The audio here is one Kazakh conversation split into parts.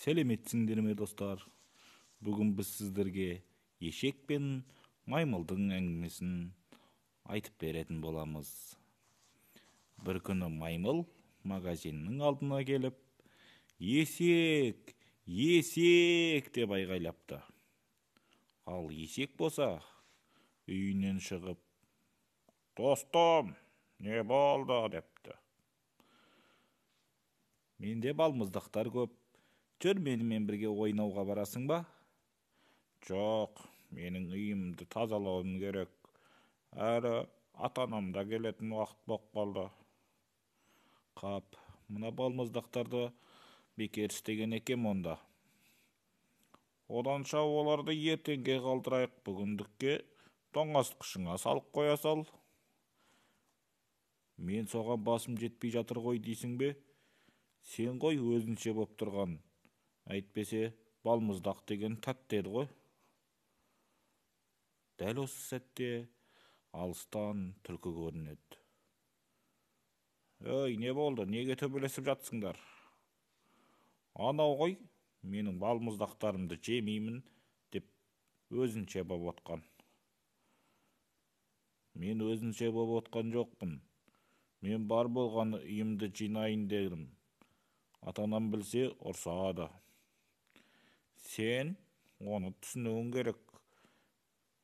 Сәлеметсіңдер ме достар? Бүгін біз сіздерге ешек пен маймылдың әңгімесін айтып беретін боламыз. Бір күні маймыл магазиннің алдына келіп, «Есек, есек!» деп айғайлапты. Ал есек болса, үйінен шығып, «Достым, не болды?» депті. «Менде балмұздақтар көп. Жүр менімен бірге ойнауға барасың ба?» «Жоқ, менің үйімді тазалауым керек. Әрі ата-анам да келетін уақыт болып қалды». «Қап, мына балмұздақтарды бекер істеген екем онда. Оданша оларды ертеңге қалдырайық, бүгіндікке тоңазытқышыңа салып қоя сал». «Мен соған басым жетпей жатыр ғой дейсің бе? Сен ғой өзінше боп тұрған. Әйтпесе балмұздақ деген тәтті еді ғой». Дәл осы сәтте алыстан түлкі көрінеді. «Ей, не болды? Неге төбелесіп жатсыңдар?» «Анау ғой, менің балмұздақтарымды жемеймін деп өзінше боп отқан». «Мен өзінше боп отқан жоқпын. Мен бар болғаны үйімді жинайын дедім. Ата-анам білсе ұрсады». «Сен оны түсінуің керек.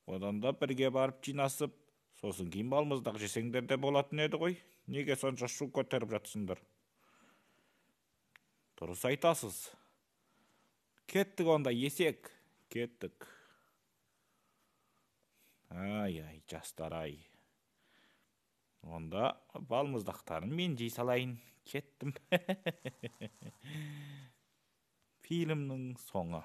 Одан да бірге барып жинасып, сосын кейін балмұздақ жесеңдер де болатын еді ғой. Неге сонша шу көтеріп жатсыңдар?» «Дұрыс айтасыз. Кеттік онда, есек, кеттік». «Ай, жастар-ай. Онда балмұздақтарын мен жей салайын, кеттім». Фильмнің соңы.